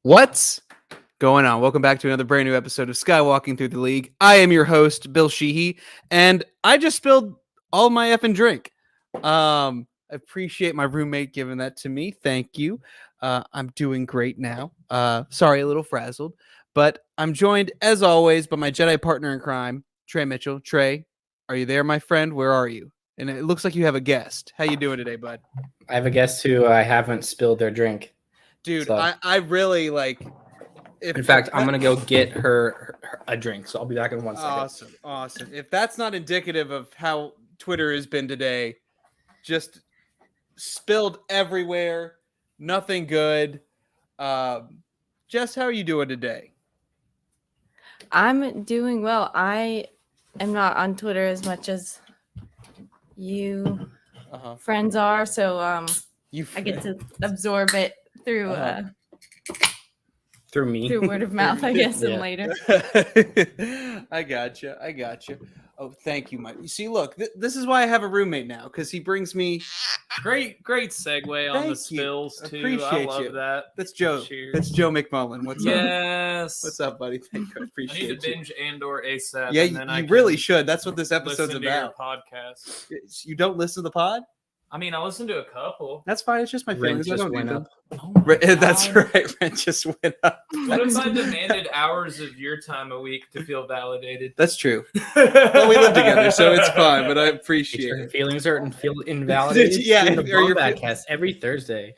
What's going on? Welcome back to another brand new episode of Skywalking Through the League. I am your host, Bill Sheehy, and I just spilled all my effing drink. I appreciate my roommate giving that to me. Thank you. I'm doing great now. Sorry, a little frazzled, but I'm joined, as always, by my Jedi partner in crime, Trey Mitchell. Trey, are you there, my friend? Where are you? And it looks like you have a guest. How you doing today, bud? I have a guest who I haven't spilled their drink. Dude, So- I really like... In fact, I'm going to go get her a drink, so I'll be back in 1 second. Awesome. If that's not indicative of how Twitter has been today, just spilled everywhere, nothing good. Jess, how are you doing today? I'm doing well. I am not on Twitter as much as you friends are, so I get to absorb it through Through me. through word of mouth, I guess, and Yeah. later. I got you. Oh, thank you, Mike. You see, look, this is why I have a roommate now, because he brings me... Great segue on the Thank you. spills too. Appreciate I love you. that. That's Joe. Cheers. That's Joe McMullen. What's up? Yes. What's up, buddy? Thank you. I I appreciate need to you. binge Andor ASAP. Yeah, and then I you really can should. That's what this episode's listen to your about. podcast. You don't listen to the pod? I mean, I listened to a couple. That's fine. It's just my Rent feelings. I just don't went need up. Oh my them. That's God. right. Rent just went up. What if I demanded hours of your time a week to feel validated? That's true. Well, we live together, so it's fine. But I appreciate Your it. feelings are invalidated. Yeah, the or your Bombat fe- cast every Thursday.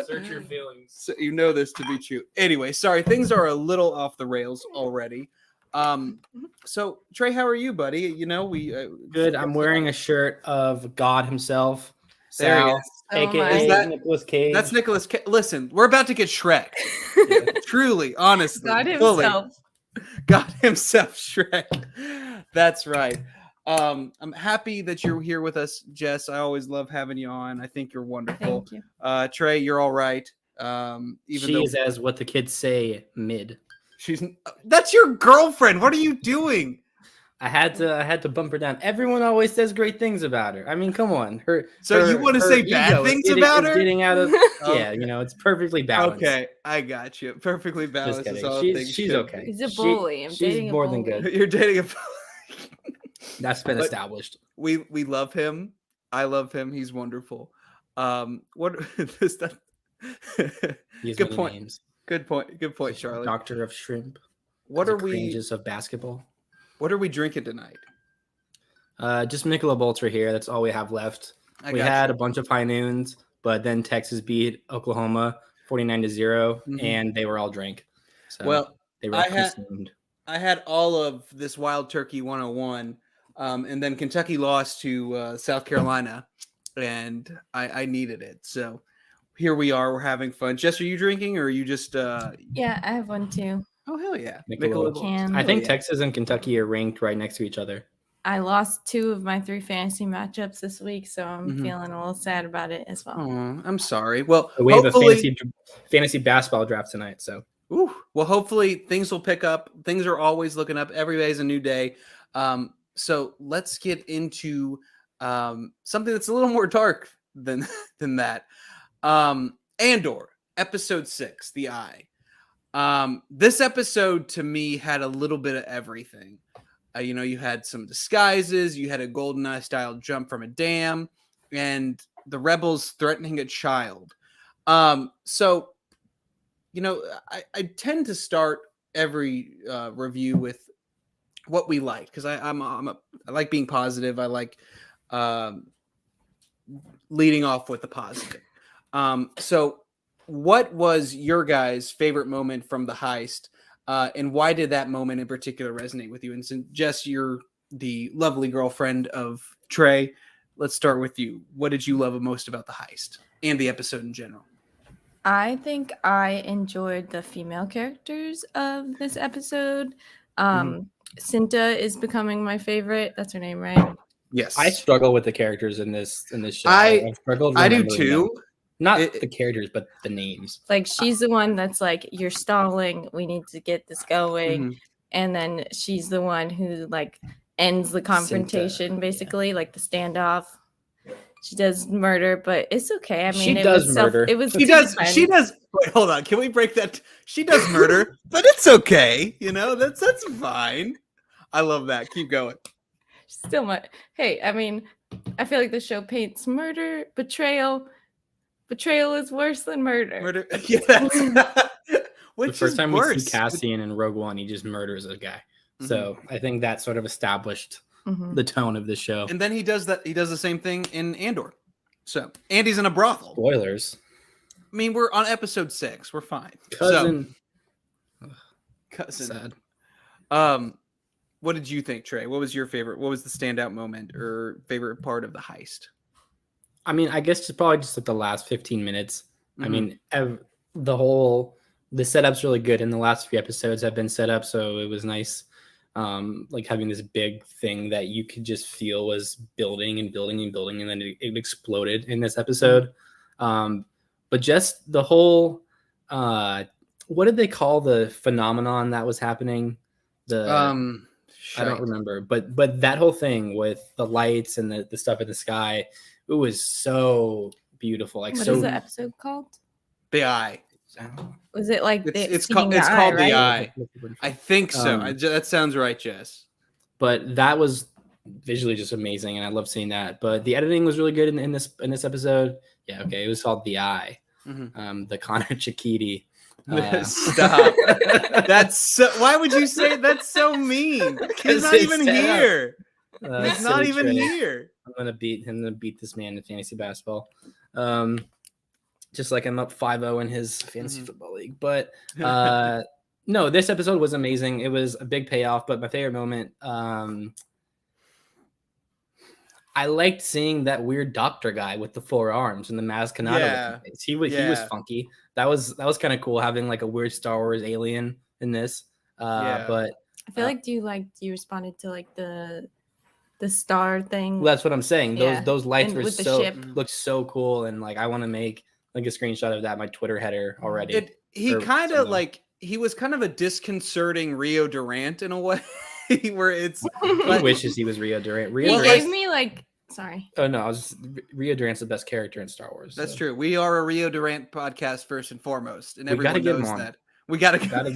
Search your feelings. So you know this to be true. Anyway, sorry, things are a little off the rails already. So Trey, how are you, buddy? You know we Good. I'm wearing a shirt of God himself. There he Sal, is. Oh aka my. Is that- Nicolas Cage. That's Nicholas. Listen, we're about to get Shrek. Truly, honestly, God fully. himself. God himself, Shrek. That's right. I'm happy that you're here with us, Jess. I always love having you on. I think you're wonderful. Thank you. Trey, you're all right. Even She though is, as what the kids say, mid. she's that's your girlfriend. What are you doing? I had to bump her down. Everyone always says great things about her. I mean, come on. So you want to say bad ego is things getting- about is her? Getting out of Okay. it's perfectly balanced. Okay, I got you. Perfectly Just balanced. kidding. Is all She's things she's should okay. He's a She- bully. I'm she's dating a more than bully. good. be. You're dating a. That's been But- established. We love him. I love him. He's wonderful. What is that? He has Good many point. names. Good point, Charlotte. Doctor of Shrimp. What the are we? cringes of basketball? What are we drinking tonight? Just Michelob Ultra here. That's all we have left. I We got had you. a bunch of high noons, but then Texas beat Oklahoma 49-0, Mhm. and they were all drank. So Well, they were I all had- consumed. I had all of this Wild Turkey 101, and then Kentucky lost to South Carolina, and I needed it. So here we are. We're having fun. Jess, are you drinking, or are you just? Yeah, I have one too. Oh hell yeah! Michelob. Michelob. Can. I Hell think yeah. Texas and Kentucky are ranked right next to each other. I lost 2 of my 3 fantasy matchups this week, so I'm Mhm. feeling a little sad about it as well. Oh, I'm sorry. Well, We have a hopefully, fantasy basketball draft tonight, so hopefully things will pick up. Things are always looking up. Every day is a new day. So let's get into something that's a little more dark than that. Andor, episode 6, The Eye. This episode to me had a little bit of everything. You had some disguises, you had a GoldenEye style jump from a dam, and the rebels threatening a child. So I tend to start every review with what we like, because I like being positive. I like leading off with the positive. So what was your guys' favorite moment from the heist, and why did that moment in particular resonate with you? And since Jess, you're the lovely girlfriend of Trey, let's start with you. What did you love most about the heist and the episode in general? I think I enjoyed the female characters of this episode. Cinta is becoming my favorite. That's her name, right? Yes, I struggle with the characters in this show. I- I've struggled I do remembering too. them. Not It- the characters, but the names. Like she's the one that's like, you're stalling. We need to get this going. Mhm. And then she's the one who like ends the confrontation, basically, like the standoff. she does murder, but it's okay. I mean, She it does was murder. It was She does. Wait, hold on. Can we break that? She does murder, but it's okay. That's fine. I love that. Keep going. Still much. Hey, I mean, I feel like the show paints murder, betrayal. Betrayal is worse than murder. Murder. Yeah. That's, The first time worse? we see Cassian in Rogue One, he just murders a guy. So I think that sort of established the tone of the show. And then he does that. He does the same thing in Andor. So Andy's in a brothel. Spoilers. I mean, we're on episode 6. We're fine. Cousin. Cousin. Sad. What did you think, Trey? What was your favorite? What was the standout moment or favorite part of the heist? I mean, I guess it's probably just like the last 15 minutes. I mean, the setup's really good, and the last 3 episodes have been set up, so it was nice. Like having this big thing that you could just feel was building and building and building, and then it exploded in this episode. But just the whole, what did they call the phenomenon that was happening? I don't remember, but that whole thing with the lights and the stuff in the sky, it was so beautiful. Like, what so is the episode called? The Eye. Was it like It's called The Eye. I think so. That sounds right, Jess. But that was visually just amazing, and I love seeing that. But the editing was really good in this episode. Yeah, okay, it was called The Eye. The Connor Chikiti. Stop. That's so, why would you say that's so mean? He's not even here. He's not even here. I'm gonna beat this man in fantasy basketball. Just like I'm up 5-0 in his fantasy football league. But no, this episode was amazing. It was a big payoff. But my favorite moment, I liked seeing that weird doctor guy with the 4 arms and the Mazcanata. Yeah. He was funky. That was kind of cool having like a weird Star Wars alien in this. But I feel like you responded to like the star thing. Well, that's what I'm saying. Those lights were looked so cool, and like I want to make like a screenshot of that my Twitter header already. He was kind of a disconcerting Rio Durant in a way. Where it's he wishes he was Rio Durant. Gave me like sorry. Oh no, Rio Durant's the best character in Star Wars. That's true. We are a Rio Durant podcast first and foremost, and everyone knows that. We gotta get him on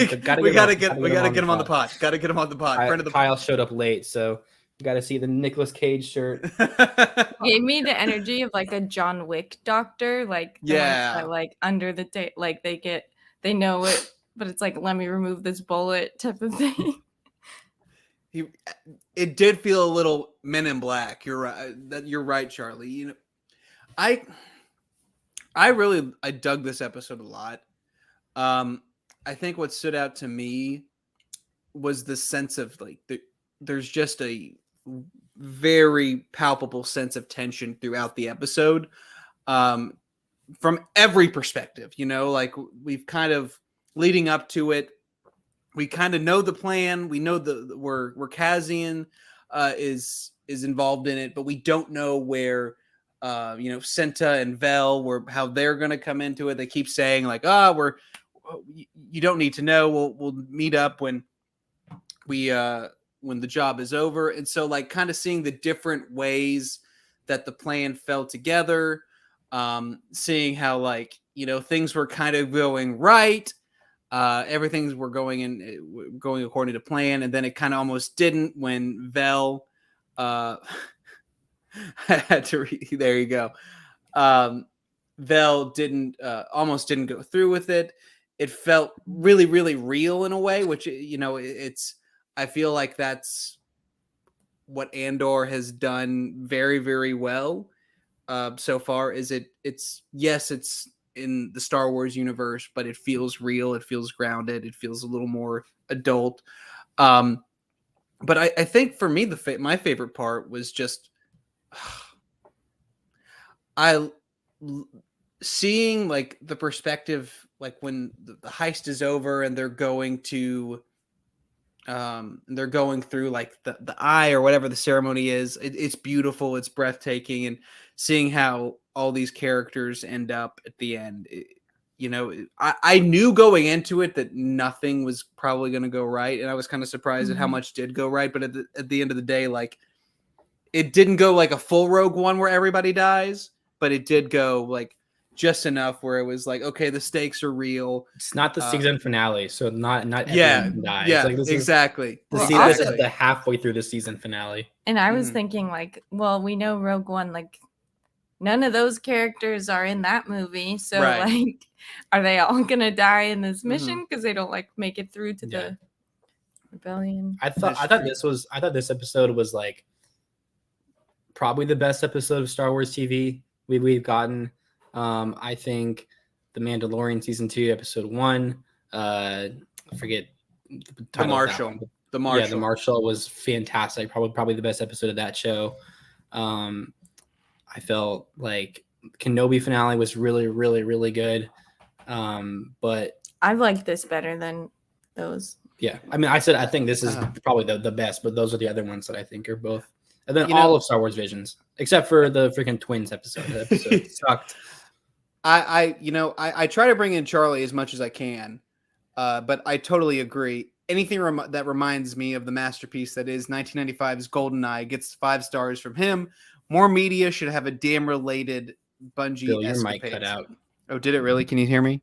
the pod. Gotta get him on the pod. Kyle showed up late, so you got to see the Nicolas Cage shirt. Gave me the energy of like a John Wick doctor, like that, like under the like they know it, but it's like let me remove this bullet type of thing. It did feel a little Men in Black. You're right. You're right, Charlie. You know, I dug this episode a lot. I think what stood out to me was the sense of like there's just a very palpable sense of tension throughout the episode, from every perspective. You know, like we've kind of leading up to it. We kind of know the plan. We know where Cassian is involved in it, but we don't know where Senta and Vel how they're going to come into it. They keep saying like, you don't need to know. We'll meet up when the job is over. And so like kind of seeing the different ways that the plan fell together, seeing how like things were kind of going right. Everything's were going according to plan, and then it kind of almost didn't when Vel I had to there you go. Vel almost didn't go through with it. It felt really, really real in a way, which I feel like that's what Andor has done very, very well so far. It's in the Star Wars universe, but it feels real. It feels grounded. It feels a little more adult. But I think for me, my favorite part was just seeing like the perspective, like when the heist is over and they're going through like the eye or whatever the ceremony is. It's beautiful. It's breathtaking. And seeing how all these characters end up at the end, I knew going into it that nothing was probably going to go right. And I was kind of surprised at how much did go right. But at the end of the day, like it didn't go like a full Rogue One where everybody dies, but it did go like just enough where it was like, okay, the stakes are real. It's not the season finale, so not Yeah, everyone dies. yeah, Like, this exactly. Is the Well, season also- is the halfway through the season finale. And I was thinking, like, well, we know Rogue One, like, none of those characters are in that movie. So, like, are they all going to die in this mission because they don't, like, make it through to the rebellion? I thought this episode was, like, probably the best episode of Star Wars TV we've gotten. I think The Mandalorian Season 2, Episode 1, I forget the title of that one, but The Marshal. Yeah, The Marshal was fantastic. Probably the best episode of that show. I felt like Kenobi finale was really, really, really good. But I like this better than those. yeah, I mean, I think this is probably the best, but those are the other ones that I think are both. And then all of Star Wars Visions, except for the freaking twins episode. That episode sucked. I try to bring in Charlie as much as I can, but I totally agree. Anything that reminds me of the masterpiece that is 1995's GoldenEye gets 5 stars from him. More media should have a damn related Bungie. Bill, your mic cut out. Oh, did it really? Can you hear me?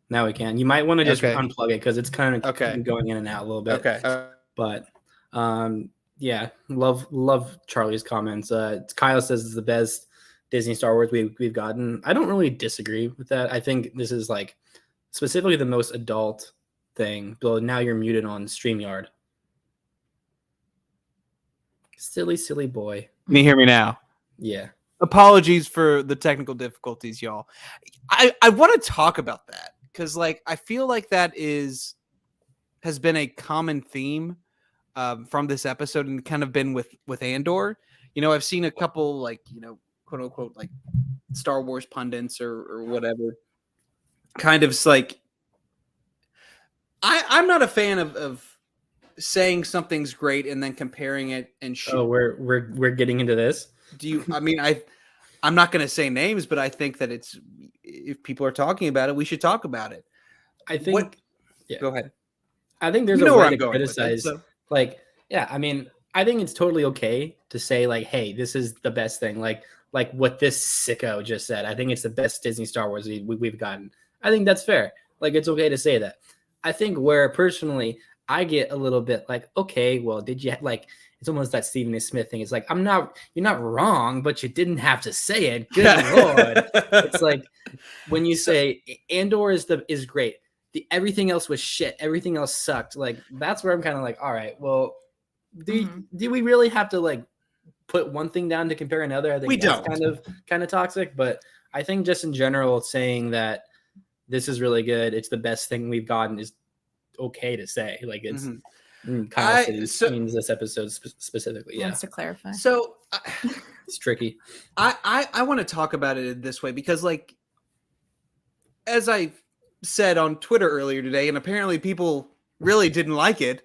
Now we can. You might want to just unplug it because it's kind of going in and out a little bit. Okay. But yeah, love Charlie's comments. Kyle says it's the best Disney Star Wars we've gotten. I don't really disagree with that. I think this is like specifically the most adult thing. Bill, now you're muted on StreamYard. Silly boy. Can you hear me now? Yeah. Apologies for the technical difficulties, y'all. I want to talk about that because, like, I feel like that has been a common theme from this episode and kind of been with Andor. I've seen a couple, like, quote unquote, like Star Wars pundits or whatever, kind of like, I'm not a fan of saying something's great and then comparing it and shit. Oh, we're getting into this. I'm not going to say names, but I think that if people are talking about it, we should talk about it. I think. Yeah. Go ahead. I think there's a way to criticize. Like, yeah, I mean, I think it's totally okay to say like, hey, this is the best thing. Like what this sicko just said. I think it's the best Disney Star Wars we've gotten. I think that's fair. Like, it's okay to say that. I think where personally I get a little bit like, okay, well, did you like? It's almost that Stephen A. Smith thing. It's like, you're not wrong, but you didn't have to say it. Good Lord. It's like when you say Andor is great. Everything else was shit. Everything else sucked. Like, that's where I'm kind of like, all right, well, do we really have to like put one thing down to compare another? I think that's kind of toxic, but I think just in general, saying that this is really good, it's the best thing we've gotten is okay to say. Like, it's Kyle means this episode specifically. Yeah, Wants to clarify. So it's tricky. I want to talk about it this way because, like, as I said on Twitter earlier today, and apparently people really didn't like it.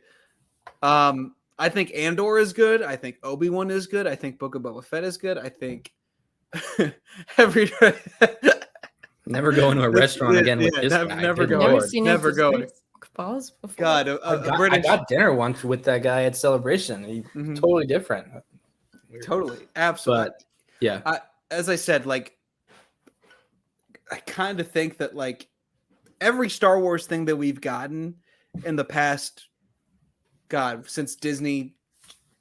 I think Andor is good. I think Obi-Wan is good. I think Book of Boba Fett is good. I think never go into a restaurant again with this guy. Never go. Never go. Balls before. God, I got dinner once with that guy at Celebration. Totally different. Totally, absolutely. But yeah, as I said, like, I kind of think that like every Star Wars thing that we've gotten in the past, God, since Disney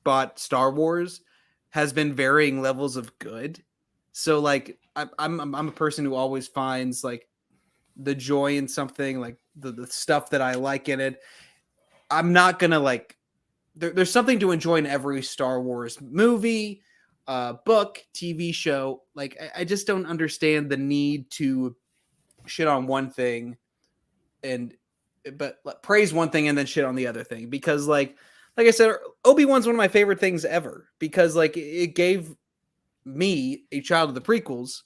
bought Star Wars, has been varying levels of good. So like, I'm a person who always finds like the joy in something, like the stuff that I like in it. I'm not gonna like. There's something to enjoy in every Star Wars movie, book, TV show. Like, I just don't understand the need to shit on one thing but praise one thing and then shit on the other thing, because like I said, Obi-Wan's one of my favorite things ever, because like it gave me, a child of the prequels,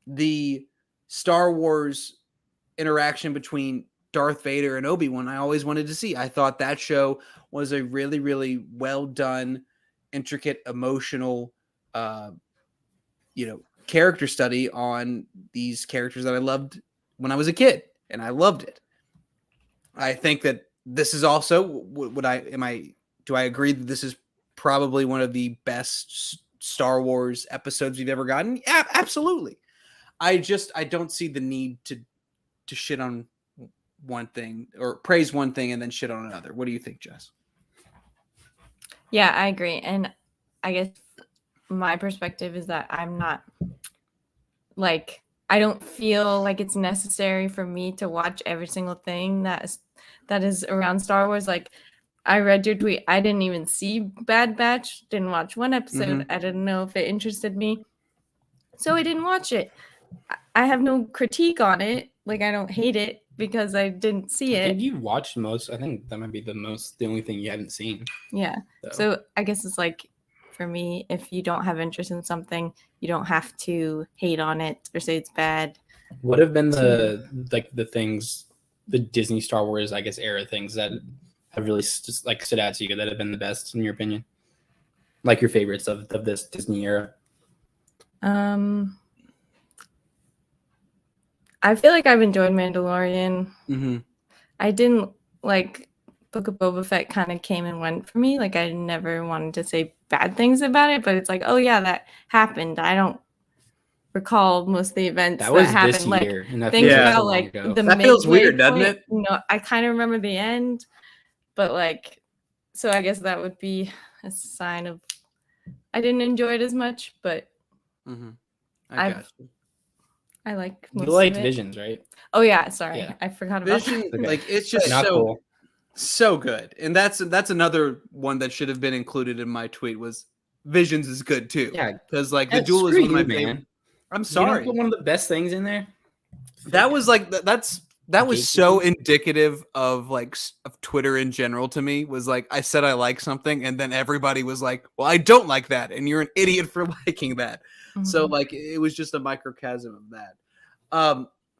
the Star Wars interaction between Darth Vader and Obi-Wan I always wanted to see. I thought that show was a really, really well done, intricate, emotional, character study on these characters that I loved when I was a kid, and I loved it. I think that this is also do I agree that this is probably one of the best Star Wars episodes we've ever gotten. Yeah, absolutely. I don't see the need to shit on one thing or praise one thing and then shit on another. What do you think, Jess? Yeah, I agree. And I guess my perspective is that I'm not like, I don't feel like it's necessary for me to watch every single thing that is around Star Wars. Like, I read your tweet. I didn't even see Bad Batch. Didn't watch one episode. I didn't know if it interested me, so I didn't watch it. I have no critique on it. Like, I don't hate it because I didn't see I it. think you watched most. I think that might be the only thing you haven't seen. Yeah. So I guess it's like, for me, if you don't have interest in something, you don't have to hate on it or say it's bad. What have been the things, the Disney Star Wars, I guess, era things that have really just like stood out to you that have been the best in your opinion? Like your favorites of this Disney era? I feel like I've enjoyed Mandalorian. Mm-hmm. I didn't like Book of Boba Fett. Kind of came and went for me. Like, I never wanted to say bad things about it, but it's like, oh yeah, that happened. I don't recall most of the events that happened. This like year, and that things feels about so long like ago. the That feels midway weird, doesn't point. it? No, I kind of remember the end, but like, so I guess that would be a sign of I didn't enjoy it as much, but I got you. I like You most liked of it. Visions, right? Oh yeah, sorry, Yeah. I forgot about Vision, that. Okay. like it's just Not so cool. so good, and that's another one that should have been included in my tweet. Was Visions is good too? Yeah, because like the Yeah, duel is screw one of my you, favorite. man. I'm You sorry. don't put one of the best things in there. That was like that was so Gatekeeping. indicative of like of Twitter in general to me. Was like I said I like something, and then everybody was like, "Well, I don't like that," and you're an idiot for liking that. So Mhm. like it was just a microcosm of that.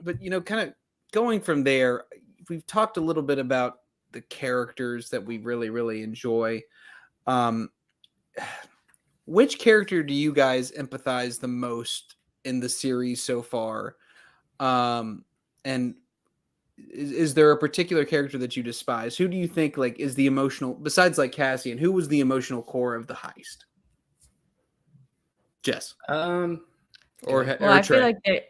But kind of going from there, we've talked a little bit about the characters that we really really enjoy. Which character do you guys empathize the most in the series so far? And is there a particular character that you despise? Who do you think like is the emotional, besides like Cassian, who was the emotional core of the heist? Jess or Well, or I feel Trey? like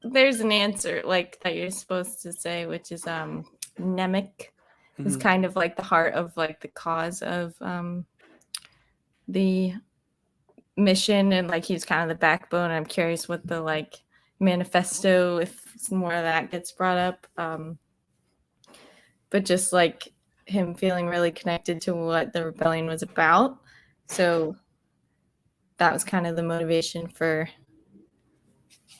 there's an answer like that you're supposed to say, which is Nemec is Mhm. kind of like the heart of like the cause of the mission, and like he's kind of the backbone. I'm curious what the like manifesto, if some more of that gets brought up. But just like him feeling really connected to what the rebellion was about. So that was kind of the motivation for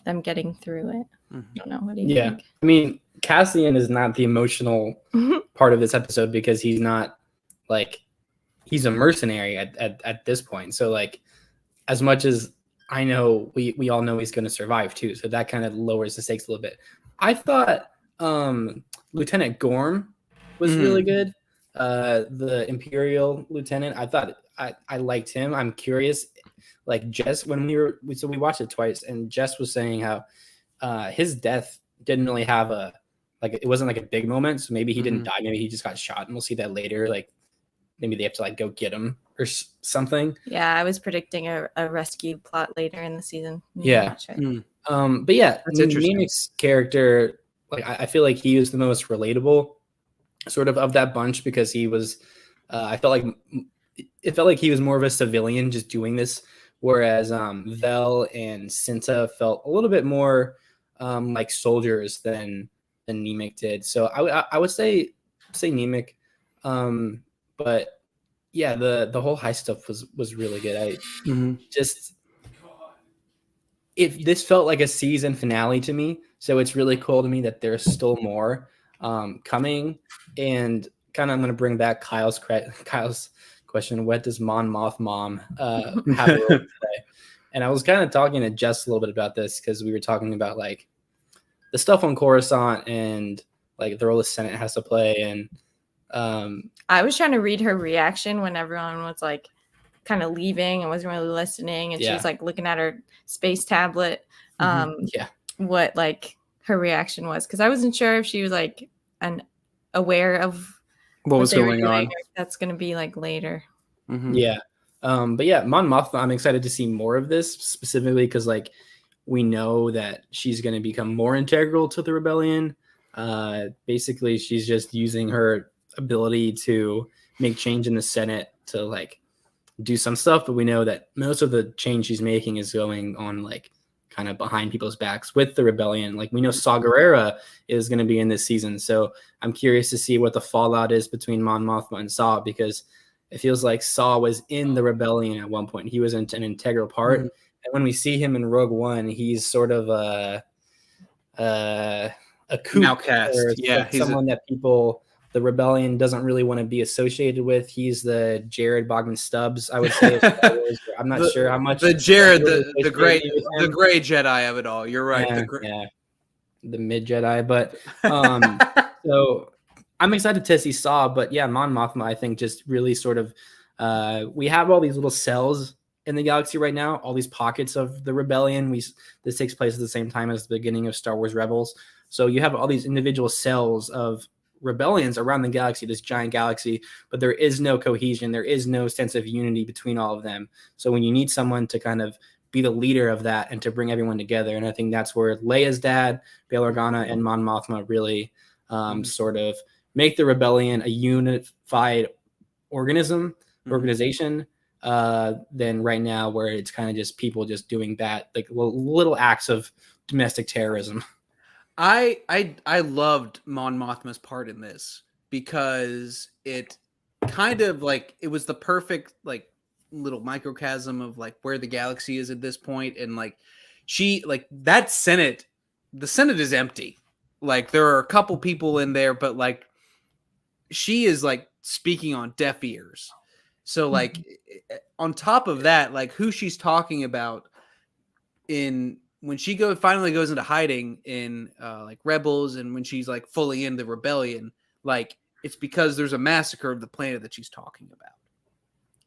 them getting through it. Mhm. I don't know. What do you think? I mean, Cassian is not the emotional part of this episode because he's not like he's a mercenary at this point. So like as much as I know we all know he's going to survive too. So that kind of lowers the stakes a little bit. I thought Lieutenant Gorm was really good. The Imperial Lieutenant, I thought I liked him. I'm curious, like Jess, when we watched it twice, and Jess was saying how his death didn't really have it wasn't like a big moment. So maybe he didn't die. Maybe he just got shot, and we'll see that later. Like maybe they have to like go get him or something. Yeah, I was predicting a rescue plot later in the season. Yeah. But yeah, That's interesting. Nemec's character, like I feel like he was the most relatable sort of that bunch because he was it felt like he was more of a civilian just doing this, whereas Vel and Cinta felt a little bit more like soldiers than Nemec did. So I would say Nemec, but yeah, the whole heist stuff was really good. If this felt like a season finale to me, so it's really cool to me that there's still more coming. And kind of I'm going to bring back Kyle's question: what does Mon Moth Mom have a role to play? And I was kind of talking to Jess a little bit about this because we were talking about like the stuff on Coruscant and like the role the Senate has to play. And I was trying to read her reaction when everyone was like kind of leaving and wasn't really listening, and she was like looking at her space tablet. What like her reaction was, because I wasn't sure if she was like aware of what was they were going doing, on. or if that's going to be like later. Yeah, But yeah, Mon Mothma, I'm excited to see more of this, specifically because like we know that she's going to become more integral to the rebellion. Basically, she's just using her ability to make change in the Senate to like do some stuff, but we know that most of the change she's making is going on like kind of behind people's backs with the rebellion. Like we know Saw Gerrera is going to be in this season, so I'm curious to see what the fallout is between Mon Mothma and Saw, because it feels like Saw was in the rebellion at one point. He was an integral part, and when we see him in Rogue One, he's sort of a kook, outcast. Yeah, like someone that the rebellion doesn't really want to be associated with. He's the Jared Bogman Stubbs, I would say. I'm not sure how much the Jared, the gray Jedi of it all. You're right. The mid Jedi, but so I'm excited to see Saw, but yeah, Mon Mothma, I think just really sort of we have all these little cells in the galaxy right now, all these pockets of the rebellion. This takes place at the same time as the beginning of Star Wars Rebels. So you have all these individual cells of rebellions around the galaxy, this giant galaxy, but there is no cohesion. There is no sense of unity between all of them. So when you need someone to kind of be the leader of that and to bring everyone together, and I think that's where Leia's dad, Bail Organa, and Mon Mothma really sort of make the rebellion a unified organization, than right now where it's kind of just people just doing bad, like little acts of domestic terrorism. I loved Mon Mothma's part in this because it kind of like it was the perfect like little microcosm of like where the galaxy is at this point, and like she like that Senate, the Senate is empty. Like there are a couple people in there, but like she is like speaking on deaf ears. So like on top of that, like who she's talking about when she finally goes into hiding in like Rebels, and when she's like fully in the rebellion, like it's because there's a massacre of the planet that she's talking about.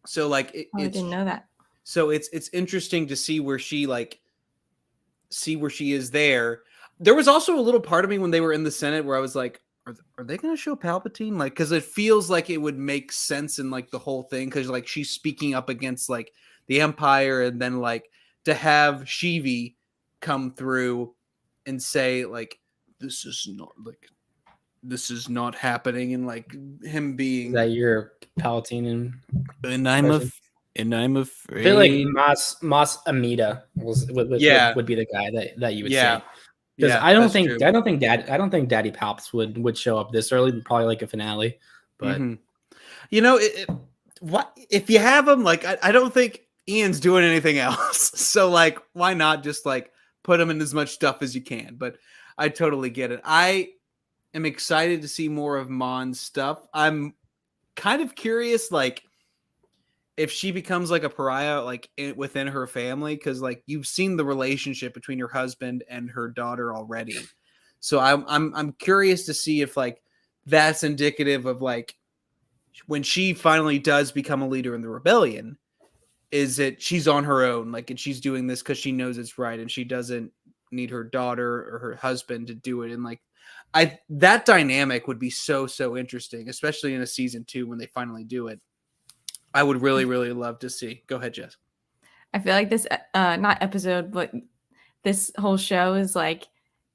So like I didn't know that. So it's interesting to see where she is there. There was also a little part of me when they were in the Senate where I was like, are they going to show Palpatine? Like, because it feels like it would make sense in like the whole thing, because like she's speaking up against like the Empire, and then like to have Sheevy come through and say like this is not happening, and like him being Is that your Palpatine and I'm afraid. I feel like Mas Amida would be the guy that you would say. Because I don't think Daddy Palps would show up this early, probably like a finale. But you know, what if you have him? Like I don't think Ian's doing anything else. So like why not just like put him in as much stuff as you can? But I totally get it. I am excited to see more of Mon's stuff. I'm kind of curious like if she becomes like a pariah like within her family, because like you've seen the relationship between her husband and her daughter already. So I'm curious to see if like that's indicative of like when she finally does become a leader in the rebellion, is it she's on her own, like, and she's doing this because she knows it's right and she doesn't need her daughter or her husband to do it. And like that dynamic would be so interesting, especially in a season 2 when they finally do it. I would really, really love to see. Go ahead, Jess. I feel like this, not episode, but this whole show is like,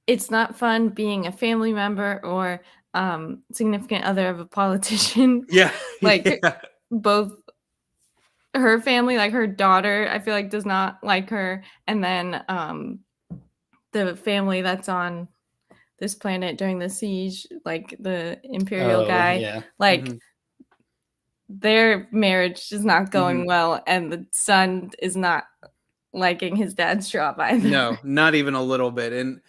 it's not fun being a family member or significant other of a politician. Yeah. Like both her family, like her daughter, I feel like does not like her. And then the family that's on this planet during the siege, like the Imperial guy, like their marriage is not going well, and the son is not liking his dad's job either. No, not even a little bit. And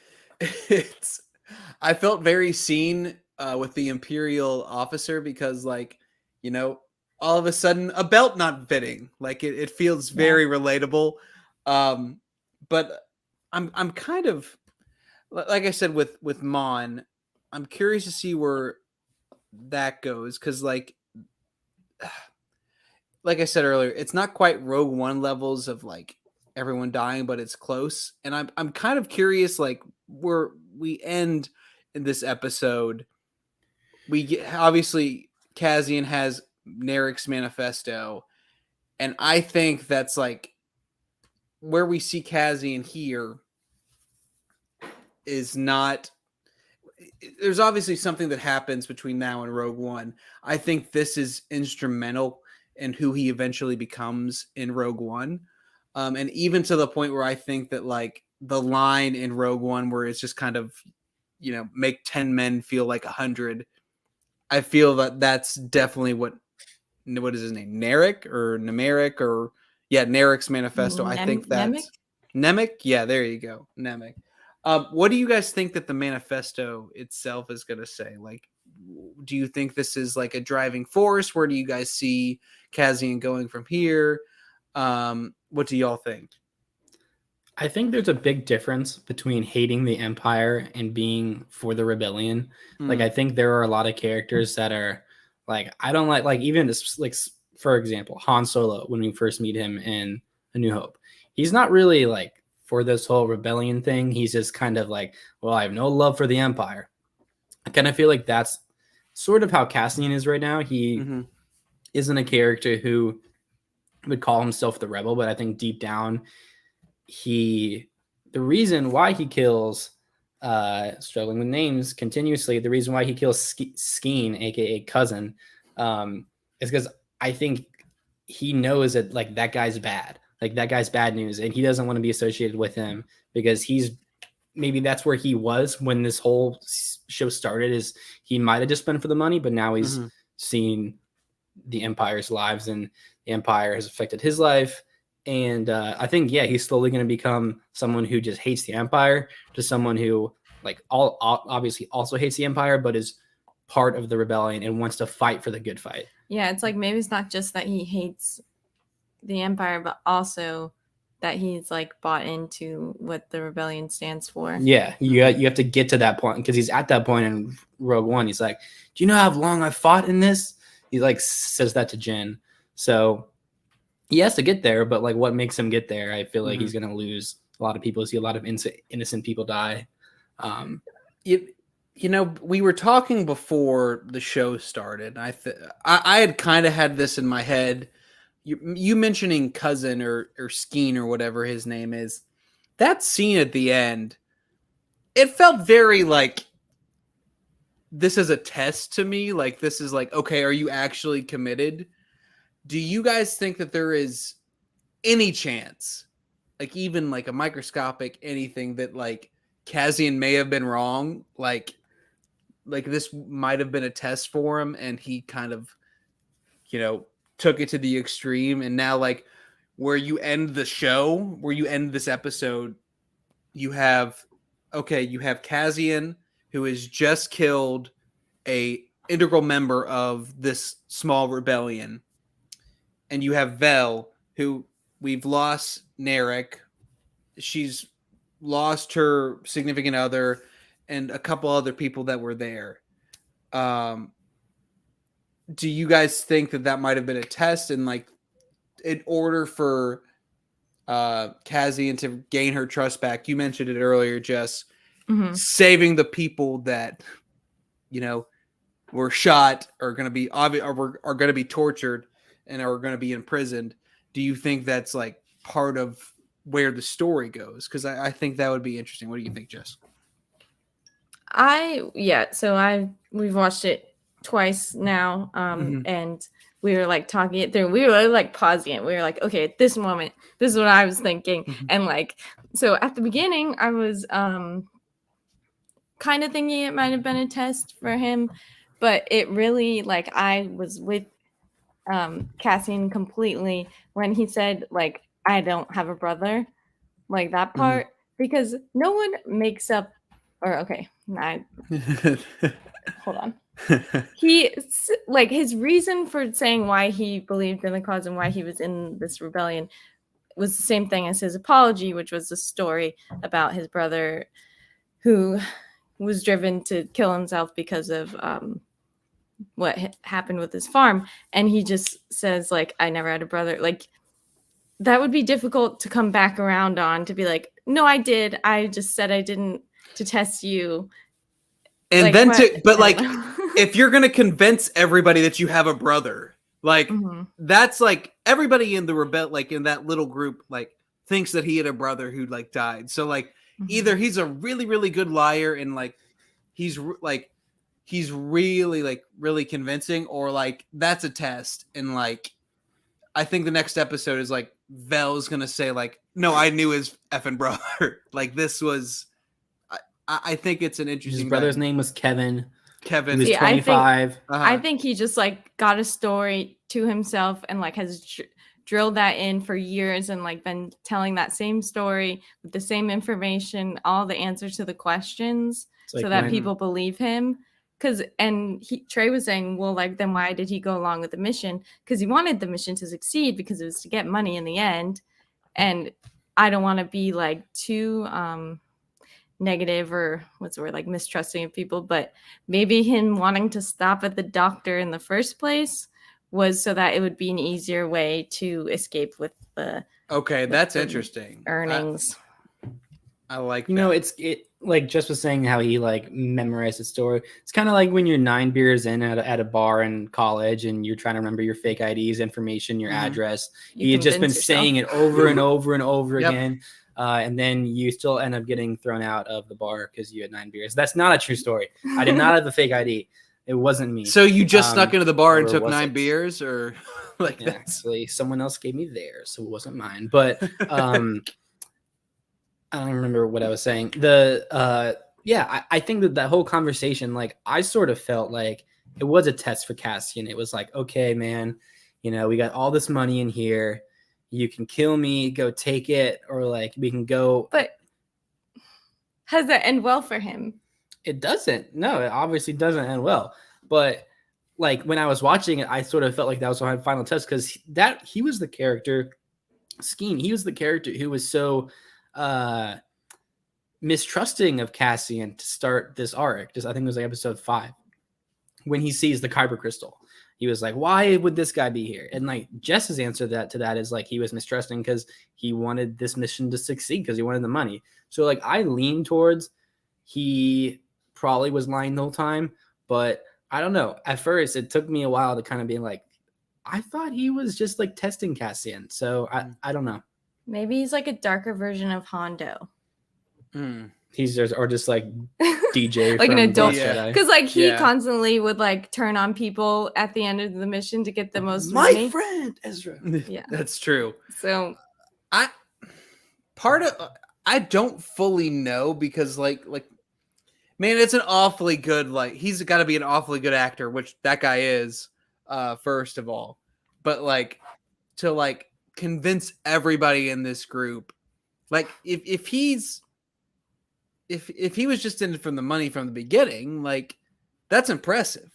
I felt very seen with the Imperial officer, because like, you know, all of a sudden a belt not fitting, like it feels very relatable. But I'm kind of, like I said, with Mon, I'm curious to see where that goes, because like I said earlier, it's not quite Rogue One levels of like everyone dying, but it's close. And I'm kind of curious, like where we end in this episode. We get, obviously Cassian has Narek's manifesto, And I think that's like where we see Cassian here is not. There's obviously something that happens between now and Rogue One. I think this is instrumental in who he eventually becomes in Rogue One. And even to the point where I think that like the line in Rogue One where it's just kind of, make 10 men feel like 100. I feel that that's definitely what is his name? Narek or Nemeric or Narek's manifesto. I think that's Nemec. Yeah, there you go. Nemec. What do you guys think that the manifesto itself is going to say? Like, do you think this is like a driving force? Where do you guys see Cassian going from here? What do y'all think? I think there's a big difference between hating the Empire and being for the rebellion. Like, I think there are a lot of characters that are like, I don't like even this, like, for example, Han Solo, when we first meet him in A New Hope, he's not really like for this whole rebellion thing. He's just kind of like, well, I have no love for the Empire. I kind of feel like that's sort of how Cassian is right now. He isn't a character who would call himself the rebel, but I think deep down, the reason why he kills struggling with names continuously, the reason why he kills Skeen, aka cousin, is because I think he knows that like that guy's bad. Like that guy's bad news, and he doesn't want to be associated with him because maybe that's where he was when this whole show started. Is he might have just been for the money, but now he's seen the Empire's lives, and the Empire has affected his life. And I think, he's slowly going to become someone who just hates the Empire to someone who like obviously also hates the Empire, but is part of the rebellion and wants to fight for the good fight. Yeah, it's like maybe it's not just that he hates the Empire, but also that he's like bought into what the rebellion stands for. Yeah, you have to get to that point because he's at that point in Rogue One. He's like, do you know how long I fought in this? He like says that to Jyn. So he has to get there, but like what makes him get there? I feel like he's going to lose a lot of people, see a lot of innocent people die. We were talking before the show started. I had kind of had this in my head. You mentioning cousin or Skeen or whatever his name is. That scene at the end, it felt very like this is a test to me. Like this is like, okay, are you actually committed? Do you guys think that there is any chance, like even like a microscopic anything, that like Cassian may have been wrong? Like this might have been a test for him and he kind of, took it to the extreme. And now like where you end the show, where you end this episode, you have Cassian who has just killed a integral member of this small rebellion. And you have Vel, who we've lost Narek. She's lost her significant other and a couple other people that were there. Do you guys think that might have been a test? And like, in order for Cassian to gain her trust back, you mentioned it earlier, Jess, saving the people that, were shot, are going to be are going to be tortured and are going to be imprisoned. Do you think that's like part of where the story goes? Because I think that would be interesting. What do you think, Jess? We've watched it twice now, and we were like talking it through. We were like pausing it. We were like, okay, at this moment, this is what I was thinking. And like, so at the beginning, I was kind of thinking it might have been a test for him, but it really, like, I was with Cassian completely when he said like, I don't have a brother, like that part, because no one makes up, or okay, hold on. He like his reason for saying why he believed in the cause and why he was in this rebellion was the same thing as his apology, which was the story about his brother who was driven to kill himself because of what happened with his farm. And he just says like, I never had a brother. Like that would be difficult to come back around on, to be like, no, I did. I just said I didn't, to test you. And like, then but like, if you're going to convince everybody that you have a brother, Like Mhm. that's like everybody in the rebel, like in that little group, like thinks that he had a brother who like died. So like either Mhm. he's a really really good liar and like he's he's really like really convincing, or like that's a test. And like I think the next episode is like Vel's gonna say like, no, I knew his effing brother. Like this was. I think it's an interesting. His brother's name was Kevin. Kevin. He was See, I think- 25. I think he just like got a story to himself and like has drilled that in for years and like been telling that same story with the same information, all the answers to the questions, It's like so that when- people believe him. Trey was saying, well, like then why did he go along with the mission? Because he wanted the mission to succeed because it was to get money in the end. And I don't want to be like too negative or what's the word, like mistrusting of people, but maybe him wanting to stop at the doctor in the first place was so that it would be an easier way to escape with the Okay, that's the interesting. earnings. I like You that. know, it like Jess was saying how he like memorized the story. It's kind of like when you're 9 beers in at a bar in college and you're trying to remember your fake IDs, information, your Mhm. address. You He had just been convince yourself. saying it over and over and over Yep. again. And then you still end up getting thrown out of the bar because you had 9 beers. That's not a true story. I did not have a fake ID. It wasn't me. So you just snuck into the bar and or took was 9 it? beers, or like Yeah, that's actually, someone else gave me theirs, so it wasn't mine. But I don't remember what I was saying. I think that whole conversation, like I sort of felt like it was a test for Cassian. It was like, okay, man, you know, we got all this money in here. You can kill me, go take it, or like we can go. But has that end well for him? It doesn't. No, it obviously doesn't end well. But like when I was watching it, I sort of felt like that was my final test because he was the character. Skeen, he was the character who was so mistrusting of Cassian to start this arc. I think it was like episode 5 when he sees the kyber crystal. He was like, why would this guy be here? And like Jess's answer to that is like he was mistrusting because he wanted this mission to succeed because he wanted the money. So like I lean towards he probably was lying the whole time, but I don't know. At first, it took me a while to kind of be like, I thought he was just like testing Cassian. So I don't know. Maybe he's like a darker version of Hondo. He's just like DJ Like an from adult. Last Jedi. Because like he Yeah. constantly would like turn on people at the end of the mission to get the most My money. friend Ezra. Yeah. that's true. So I don't fully know because like man, it's an awfully good, like he's got to be an awfully good actor, which that guy is first of all. But like to like convince everybody in this group, like if he was just in it from the money from the beginning, like that's impressive.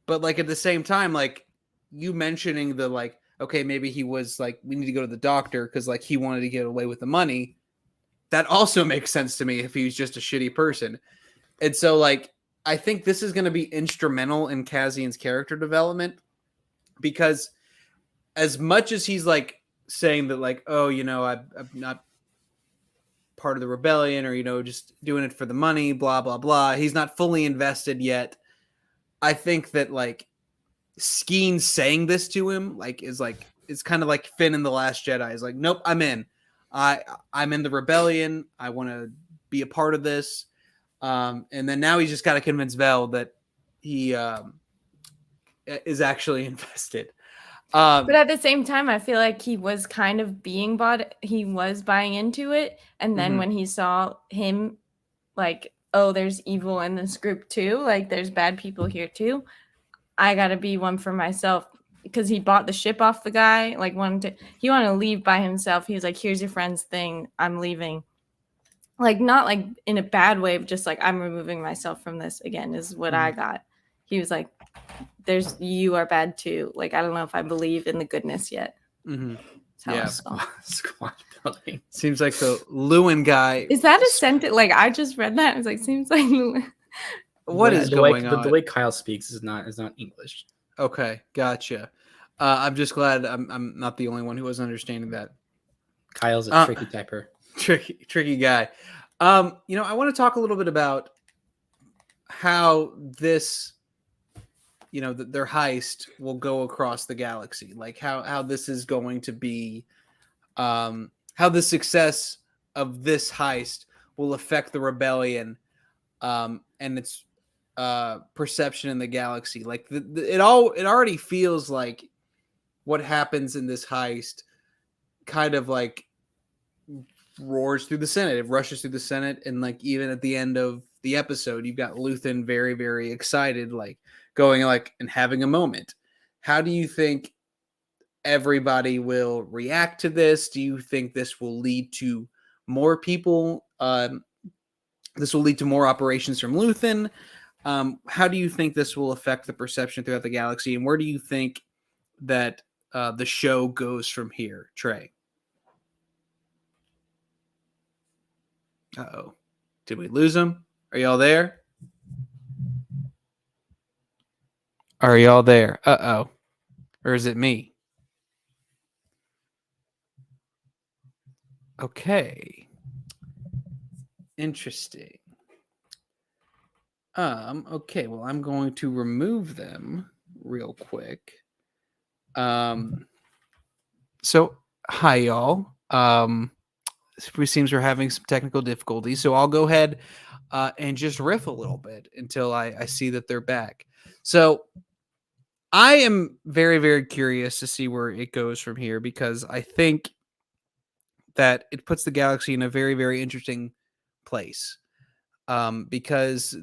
But like at the same time, like you mentioning the like, okay, maybe he was like, we need to go to the doctor because like he wanted to get away with the money. That also makes sense to me if he was just a shitty person. And so like I think this is going to be instrumental in Cassian's character development because as much as he's like saying that like, oh, you know, I'm not part of the rebellion or, you know, just doing it for the money, blah, blah, blah. He's not fully invested yet. I think that like Skeen saying this to him, like, is kind of like Finn in The Last Jedi. He's like, nope, I'm in. I'm in the rebellion. I want to be a part of this. And then now he's just got to convince Vel that he is actually invested. but at the same time, I feel like he was kind of being bought. He was buying into it. And then Mhm. when he saw him, like, oh, there's evil in this group too. Like, there's bad people here too. I got to be one for myself because he bought the ship off the guy. Like, he wanted to leave by himself. He was like, here's your friend's thing. I'm leaving. Like, not like in a bad way, but just like, I'm removing myself from this again, is what I got. He was like, you are bad too. Like, I don't know if I believe in the goodness yet. Mhm. That's how I Yeah. saw. Squad building. Seems like the Lewin guy. Is that a sentence? Like, I just read that. It's like, seems like. What is going on? The way Kyle speaks is not English. Okay, gotcha. I'm just glad I'm not the only one who was understanding that. Kyle's a tricky typer. Tricky guy. You know, I want to talk a little bit about how this their heist will go across the galaxy, like how this is going to be, how the success of this heist will affect the rebellion, and its perception in the galaxy. Like it already feels like what happens in this heist kind of like roars through the Senate. It rushes through the Senate, and like even at the end of the episode, you've got Luthen very, very excited, like going like and having a moment. How do you think everybody will react to this? Do you think this will lead to more people? This will lead to more operations from Luthen. How do you think this will affect the perception throughout the galaxy, and where do you think that the show goes from here, Trey? Uh-oh. Did we lose him? Are y'all there? Are y'all there? Uh-oh. Or is it me? Okay. Interesting. Okay, well, I'm going to remove them real quick. So hi y'all. It seems we're having some technical difficulties, so I'll go ahead and just riff a little bit until I see that they're back. So I am very, very curious to see where it goes from here, because I think that it puts the galaxy in a very, very interesting place. Because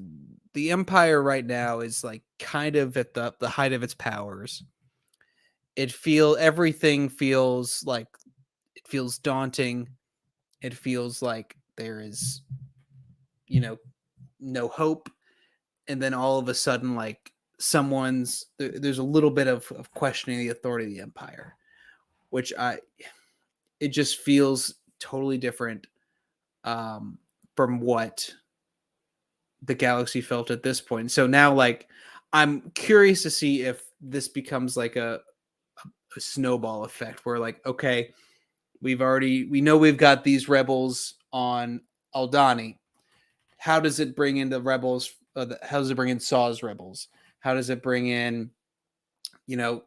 the Empire right now is like kind of at the height of its powers. Everything feels like it feels daunting. It feels like there is, no hope. And then all of a sudden, like there's a little bit of questioning the authority of the Empire, which it just feels totally different from what the galaxy felt at this point. So now, like, I'm curious to see if this becomes like a snowball effect where, like, okay, we know we've got these rebels on Aldhani. How does it bring in the rebels? How does it bring in Saw's rebels? How does it bring in, the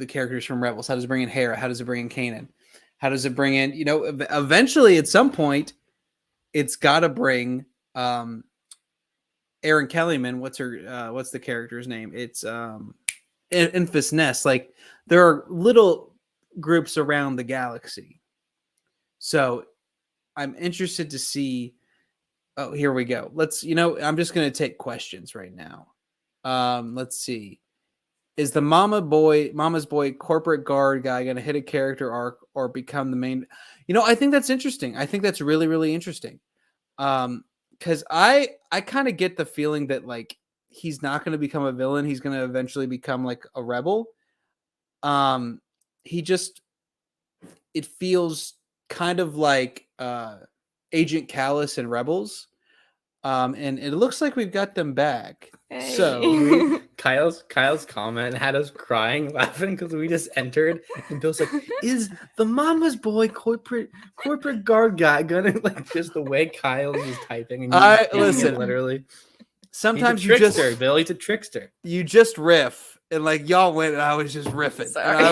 characters from Rebels? How does it bring in Hera? How does it bring in Kanan? How does it bring in, eventually at some point, it's got to bring Erin Kellyman. What's the character's name? It's Infus Nest. Like, there are little groups around the galaxy. So I'm interested to see. Oh, here we go. I'm just going to take questions right now. Let's see. Is the Mama's Boy corporate guard guy going to hit a character arc or become the main? I think that's interesting. I think that's really, really interesting. Because I kind of get the feeling that, like, he's not going to become a villain. He's going to eventually become like a rebel. It feels kind of like Agent Callus and Rebels. And it looks like we've got them back. Hey. So Kyle's comment had us crying, laughing, because we just entered and Bill's like, "Is the Mama's Boy corporate guard guy gonna," like, just the way Kyle was typing? And listen, literally. Sometimes he's a trickster, Bill. He's a trickster. You just riff, and like y'all went, and I was just riffing. Sorry. I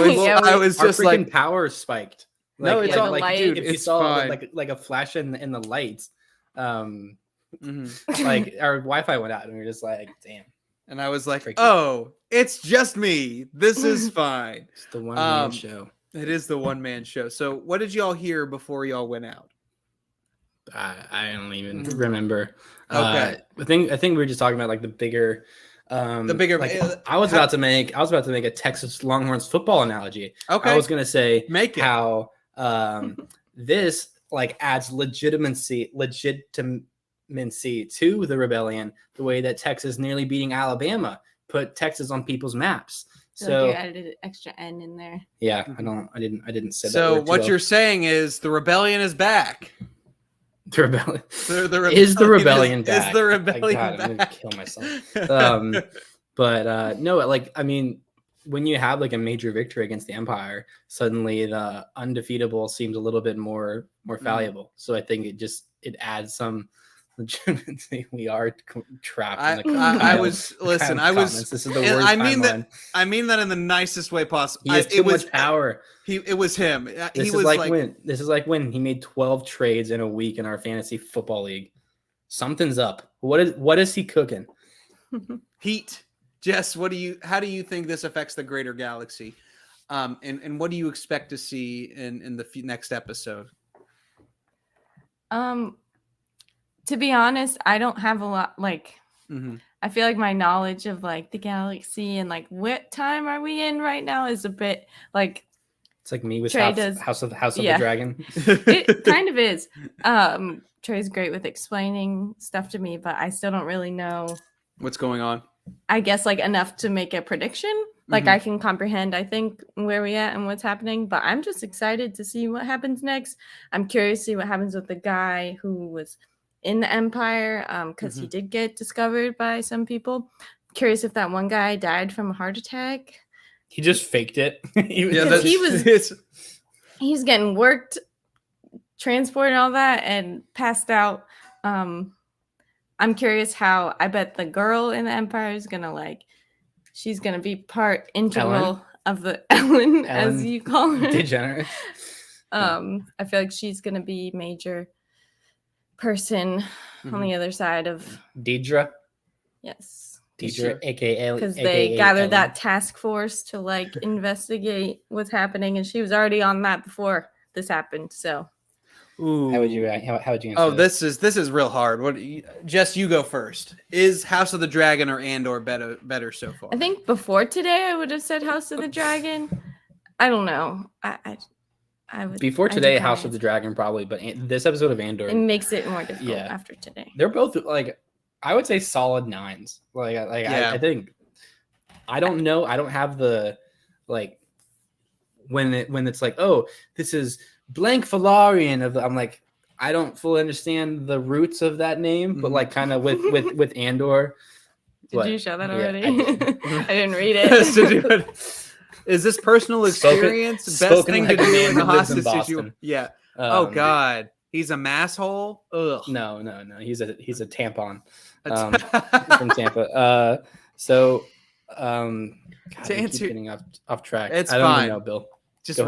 was Our just freaking like, power spiked. No, it's all like, light. dude, if you It's saw fine. like a flash in the lights, mhm. like our Wi-Fi went out, and we were just like, damn. And I was like, Freaky. oh, it's just me. This is fine. It's the one-man show. It is the one-man show. So what did y'all hear before y'all went out? I don't even remember. Okay. I think we were just talking about like the bigger. Like, I was about to make a Texas Longhorns football analogy. Okay. I was gonna say Make it. how this like adds legitimacy to the rebellion, the way that Texas nearly beating Alabama put Texas on people's maps. So you added an extra N in there. yeah, I didn't say that. So word too what well. you're saying is the rebellion is back. The rebellion Is the rebellion back? Is the rebellion God, I'm gonna back? kill myself. But no, like, I mean, when you have like a major victory against the Empire, suddenly the undefeatable seems a little bit more valuable. So I think it adds some legitimately we are trapped. I in the Kyle- was listen. Kyle I was. comments. This is the and worst I mean timeline. I mean that in the nicest way possible. He has too much power. It was him. This He is was like when he made 12 trades in a week in our fantasy football league. Something's up. What is he cooking? Heat. Jess, how do you think this affects the greater galaxy? And what do you expect to see in the next episode? To be honest, I don't have a lot. Like, Mm-hmm. I feel like my knowledge of like the galaxy and like what time are we in right now is a bit like It's like me with Trey House of the yeah. Dragon. It kind of is. Trey's great with explaining stuff to me, but I still don't really know What's going on? I guess like enough to make a prediction. Like Mhm. I can comprehend, I think, where we at and what's happening, but I'm just excited to see what happens next. I'm curious to see what happens with the guy who was in the Empire, because he did get discovered by some people. Curious if that one guy died from a heart attack. He just faked it. he He's getting worked, transported, all that, and passed out. I'm curious how I bet the girl in the Empire is gonna she's gonna be part integral of the Ellen, as you call her. Degenerate. I feel like she's gonna be major person on the other side of Deidre, Sure. aka Because they gathered that task force to investigate what's happening, and she was already on that before this happened. So, Ooh. How would you answer? Oh, this is real hard. Jess, you go first. Is House of the Dragon or Andor better so far? I think before today I would have said House of the Dragon. I don't know. I would Before today, House of the Dragon probably, but this episode of Andor, it makes it more difficult after today. They're both I would say solid 9s. I think I don't know. I don't have the when it's like, oh, this is blank Valarian of the, I'm like, I don't fully understand the roots of that name, but kind of with Andor. Did you show that already? Yeah, I didn't read it. Is this personal experience best thing to do in the hostage situation? Yeah. Oh God, he's a masshole. Ugh. No. He's a tampon from Tampa. To answer, getting off track. It's I don't fine. Even know, Bill. Just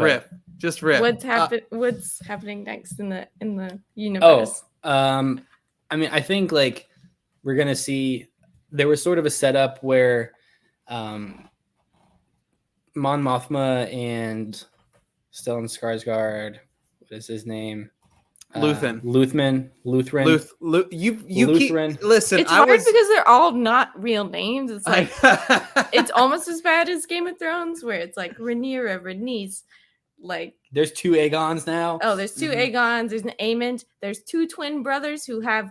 rip. What's happening next in the universe? I mean, I think we're gonna see. There was sort of a setup where Mon Mothma and Stellan Skarsgård, what is his name? Lutheran. Lutheran. You keep listen. It's hard because they're all not real names. It's like it's almost as bad as Game of Thrones, where it's like Rhaenyra, Rhaenys. There's 2 Aegons now. Oh, there's 2 Aegons. There's an Aemond. There's 2 twin brothers who have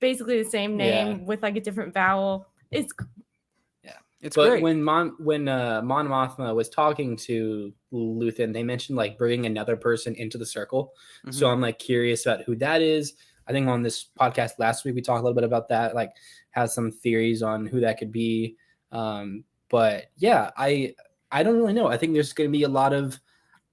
basically the same name with a different vowel. It's great. When Mon Mothma was talking to Luthen, they mentioned bringing another person into the circle. So I'm curious about who that is. I think on this podcast last week we talked a little bit about that, has some theories on who that could be. But yeah, I don't really know. I think there's going to be a lot of.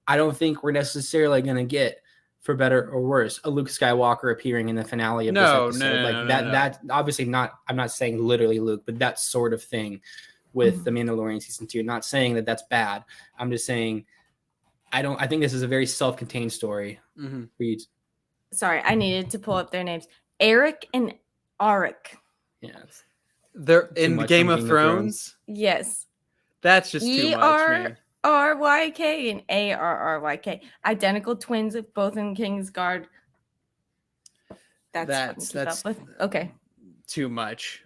I don't think we're necessarily going to get, for better or worse, a Luke Skywalker appearing in the finale of this episode. That obviously not. I'm not saying literally Luke, but that sort of thing with the Mandalorian season 2. Not saying that that's bad. I'm just saying I think this is a very self-contained story. Sorry, I needed to pull up their names. Eric and Arik. Yes. They're in Game of Thrones. Yes. That's just too much, man. R-Y-K and A-R-R-Y-K. Identical twins, both in Kingsguard. That's okay. Too much.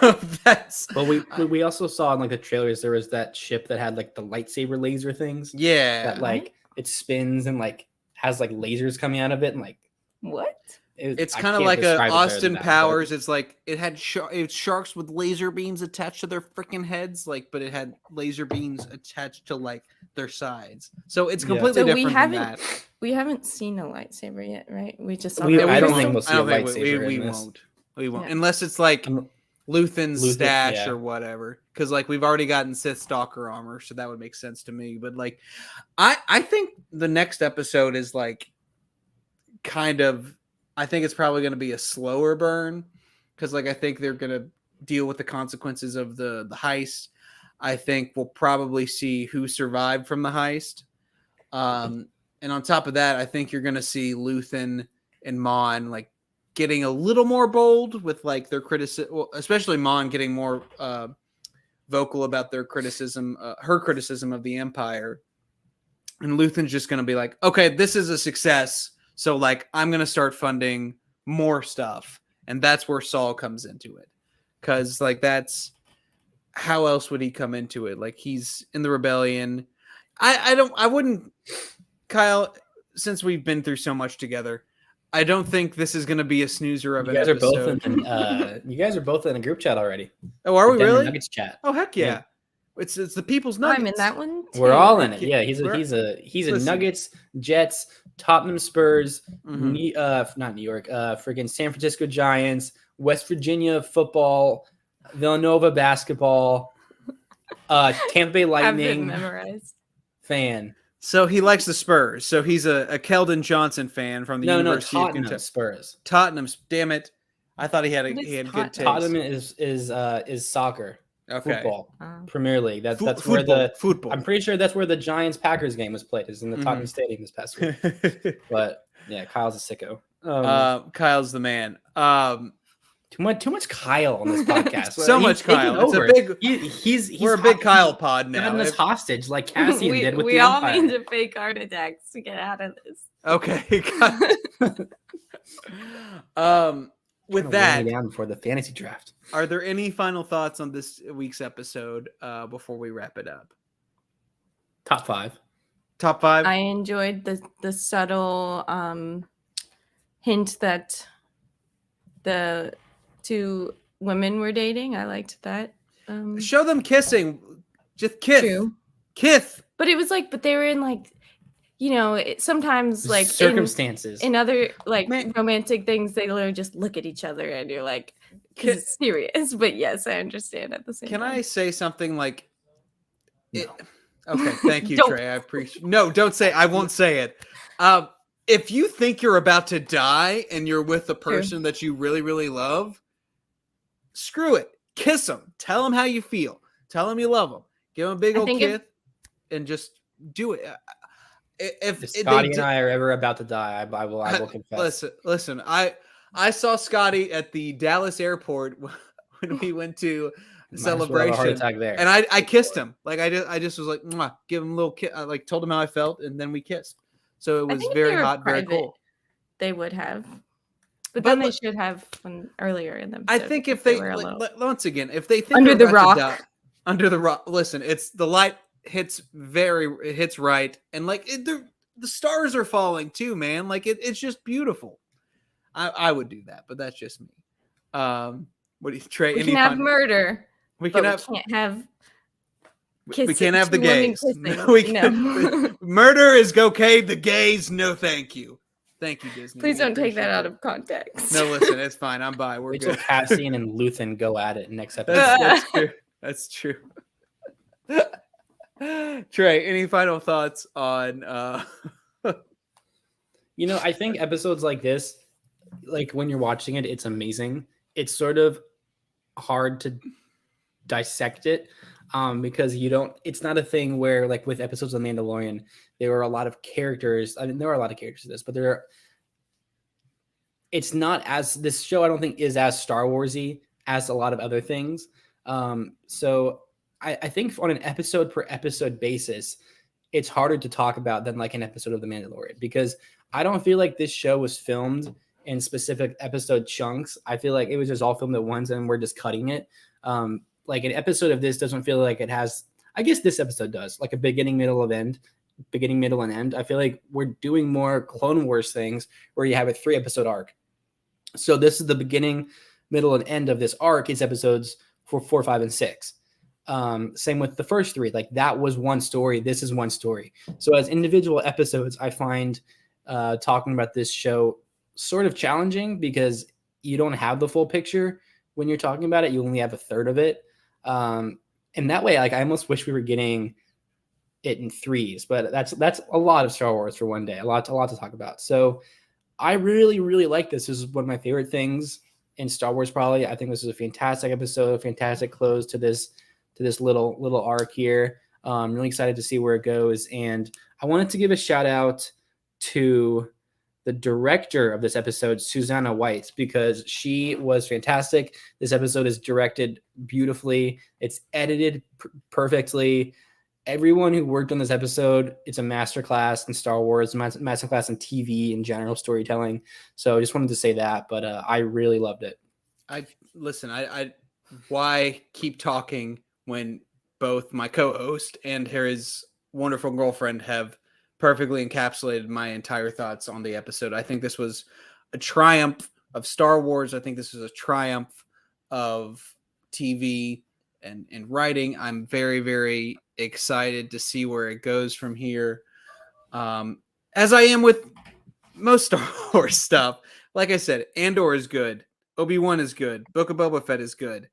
Well, we also saw in the trailers there was that ship that had the lightsaber laser things. Yeah. That it spins and has lasers coming out of it and what? It's kind of like a Austin Powers. It's it had sharks with laser beams attached to their freaking heads, but it had laser beams attached to their sides. So it's completely different from that. We haven't seen a lightsaber yet, right? We just saw. I don't think we'll see a lightsaber. We won't, Yeah. unless it's Luthen's stash or whatever. Because we've already gotten Sith Stalker armor, so that would make sense to me. But I think the next episode is kind of I think it's probably going to be a slower burn because, like, I think they're going to deal with the consequences of the heist. I think we'll probably see who survived from the heist. And on top of that, I think you're going to see Luthen and Mon like getting a little more bold with like their criticism, well, especially Mon getting more vocal about their criticism, her criticism of the Empire. And Luthen's just going to be like, okay, this is a success. So like, I'm going to start funding more stuff. And that's where Saul comes into it. Cause like, that's how else would he come into it? Like he's in the rebellion. I wouldn't, Kyle, since we've been through so much together, I don't think this is going to be a snoozer of You an guys episode. you guys are both in a group chat already. Oh, are we The Denver really? Nuggets chat. Oh, heck yeah. Yeah. It's the people's Nuggets. I'm in that one. Too. We're all in it. Yeah, Yeah, he's a listen. Nuggets, Jets, Tottenham Spurs, Mhm. not New York, freaking San Francisco Giants, West Virginia football, Villanova basketball, Tampa Bay I've been Lightning memorized. fan. So he likes the Spurs. So he's a Keldon Johnson fan from the No, University of Tottenham Kentucky. Spurs. Tottenham's. Damn it! I thought he had What is good Tottenham? taste. Tottenham is soccer, Okay. football, Oh. Premier League. That's where Football. the I'm pretty sure that's where the Giants Packers game was played. Is in the Mhm. Tottenham Stadium this past week. But yeah, Kyle's a sicko. Kyle's the man. Too much Kyle on this podcast. So He's much taking Kyle. It's a over. big. He's We're a big Kyle pod He's now. having us hostage like Cassian did with we the all Empire. need to fake heart attacks to get out of this. Okay. With Gonna weigh that, me down before the fantasy draft. are there any final thoughts on this week's episode before we wrap it up? Top 5. Top 5. I enjoyed the subtle hint that the two women were dating. I liked that. Show them kissing. Just kiss. True. Kiss. But it was like, but they were in like, sometimes like Circumstances. in other like Man. romantic things, they literally just look at each other and you're like, Can- it's serious. But yes, I understand at the same Can time. I say something like No. Okay, thank you, Don't. Trey. I appreciate. No, don't say. I won't say it. If you think you're about to die and you're with a person that you really, really love, screw it. Kiss them. Tell them how you feel. Tell them you love them. Give them a big I old think kiss, and just do it. If If they Scotty did- and I are ever about to die, I will confess. Listen. I saw Scotty at the Dallas airport when we went to Might as well have a heart celebration. attack there. And I kissed him. Like I just was like, mwah, give him a little kiss. I like told him how I felt, and then we kissed. So it I was think if very they were hot, very private, cool. They would have. But But then they look- should have earlier in them. I think if they were alone. once again, if they think Under they're the about to rock. die- under the rock. Listen, it's the light hits right, and like the stars are falling too, man. Like it's just beautiful. I would do that, but that's just me. What do you Trey? we any can have final- murder, We but can have. we can't have We can't have the two women gays. kissing. We No. can, murder is okay. The gays, no, thank you. Thank you, Disney. Please We don't take appreciate that out it. of context. No, listen, it's fine. I'm by. We're Wait till good. Cassian and Luthen go at it next episode. That's true. That's true. Trey, any final thoughts on? I think episodes like this, like when you're watching it, it's amazing. It's sort of hard to dissect it because it's not a thing where like with episodes of Mandalorian, there were a lot of characters. I mean, there are a lot of characters in this, but it's not as this show I don't think is as Star Warsy as a lot of other things. So I think on an episode per episode basis, it's harder to talk about than like an episode of The Mandalorian because I don't feel like this show was filmed in specific episode chunks. I feel like it was just all filmed at once and we're just cutting it. Like an episode of this doesn't feel like it has, I guess this episode does, like a beginning, middle, and end. I feel like we're doing more Clone Wars things where you have a 3-episode arc. So this is the beginning, middle, and end of this arc is episodes 4, 5, and 6. Same with the first 3. Like that was one story. This is one story. So as individual episodes, I find talking about this show sort of challenging because you don't have the full picture when you're talking about it. You only have a third of it. And that way, like I almost wish we were getting it in 3s, but that's a lot of Star Wars for one day. A lot to talk about. So I really, really like this. This is one of my favorite things in Star Wars, probably. I think this is a fantastic episode, a fantastic close to this little arc here. I'm really excited to see where it goes. And I wanted to give a shout out to the director of this episode, Susanna White, because she was fantastic. This episode is directed beautifully. It's edited perfectly. Everyone who worked on this episode, it's a masterclass in Star Wars, masterclass in TV and general storytelling. So I just wanted to say that, but I really loved it. I why keep talking when both my co-host and his wonderful girlfriend have perfectly encapsulated my entire thoughts on the episode. I think this was a triumph of Star Wars. I think this is a triumph of TV and writing. I'm very, very excited to see where it goes from here. As I am with most Star Wars stuff. Like I said, Andor is good. Obi-Wan is good. Book of Boba Fett is good.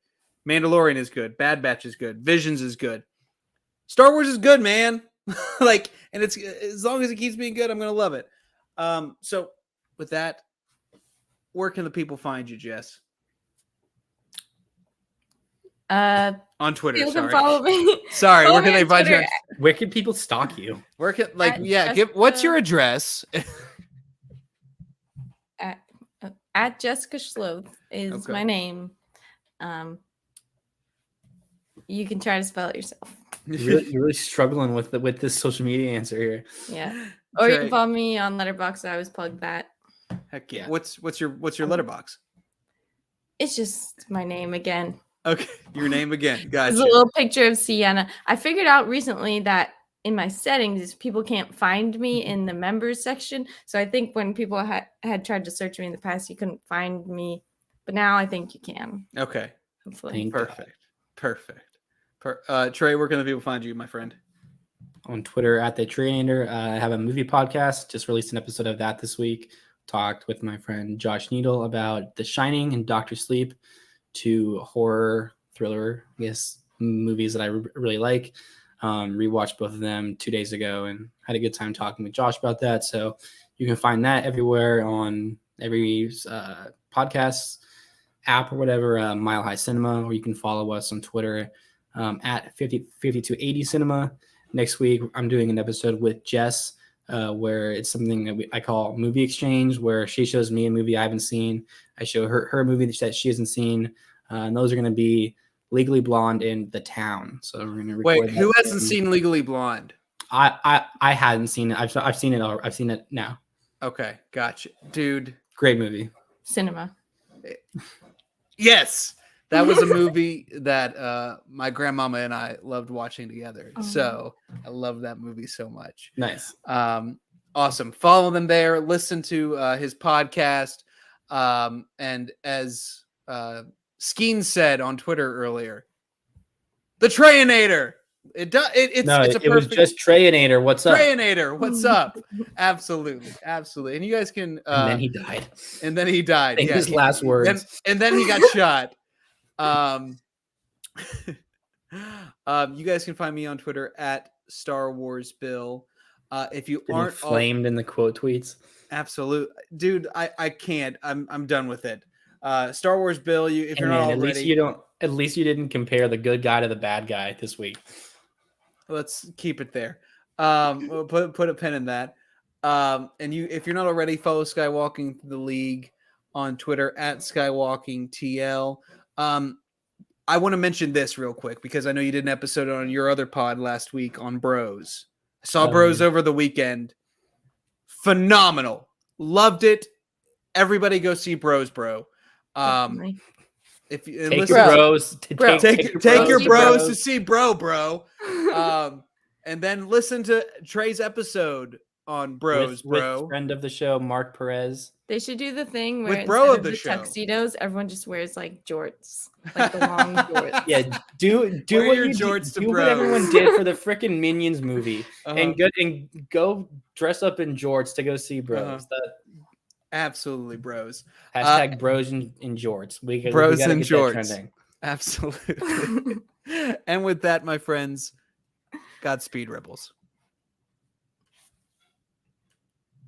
Mandalorian is good. Bad Batch is good. Visions is good. Star Wars is good, man. Like, and it's as long as it keeps being good, I'm gonna love it. So with that, where can the people find you, Jess? On Twitter. You Sorry. can follow me. Sorry, Follow where can me they on find you? Twitter Where can people stalk you? Where can At give what's your Jessica- address? At Jessica Schloth is Okay. my name. You can try to spell it yourself. You're really struggling with this social media answer here. Yeah. Or you Trey, can follow me on Letterboxd. I always plug that. heck yeah. Yeah. What's your letterbox? It's just my name again. Okay, your name again. There's Gotcha. a little picture of Sienna. I figured out recently that in my settings, people can't find me in the members section. So I think when people had tried to search me in the past, you couldn't find me. But now I think you can. Okay, Hopefully. Thank God. perfect. Trey, where can the people find you, my friend? On Twitter at the Triander. I have a movie podcast. Just released an episode of that this week. Talked with my friend Josh Needle about The Shining and Doctor Sleep, two horror thriller, I guess, movies that I really like. Rewatched both of them 2 days ago and had a good time talking with Josh about that. So you can find that everywhere on every podcast app or whatever, Mile High Cinema, or you can follow us on Twitter at 5280 Cinema. Next week, I'm doing an episode with Jess where it's something that I call Movie Exchange, where she shows me a movie I haven't seen. I show her a movie that she hasn't seen. And those are going to be Legally Blonde in The Town. So we're going to record. Wait, who hasn't seen Legally Blonde? I hadn't seen it. I've seen it. I've seen it now. Okay, gotcha, dude. Great movie. Cinema. Yes, that was a movie that my grandmama and I loved watching together. Oh. So I love that movie so much. Nice. Awesome. Follow them there. Listen to his podcast. And as Skeen said on Twitter earlier, the Trayinator. It's a it was perfect just Trayinator. What's up? Trayinator. What's up? Absolutely. And you guys can. And then he died. And then he died. Think his last Then, words. and then he got shot. You guys can find me on Twitter at Star Wars Bill. If you Getting aren't flamed in the quote tweets. absolute dude, I can't. I'm done with it. Star Wars Bill. If you're And not man, already, at least you didn't compare the good guy to the bad guy this week. let's keep it there. We'll put a pin in that. And if you're not already, follow Skywalking the League on Twitter at SkywalkingTL. I want to mention this real quick because I know you did an episode on your other pod last week on Bros. I saw Bros over the weekend. Phenomenal. Loved it. Everybody go see Bros, bro. Definitely. If you Take listen, your bros. take your bros bros. to see bro. And then listen to Trey's episode on Bros, bro. With friend of the show, Mark Perez. They should do the thing where With bro instead of the show. tuxedos, everyone just wears like jorts, like the long jorts. Yeah, do Wear what your you jorts to do what Bros. everyone did for the freaking Minions movie, Uh-huh. and go dress up in jorts to go see Bros. Absolutely, bros. Hashtag Bros in jorts. We Bros gotta in get that jorts. trending. Absolutely. And with that, my friends, Godspeed, Rebels.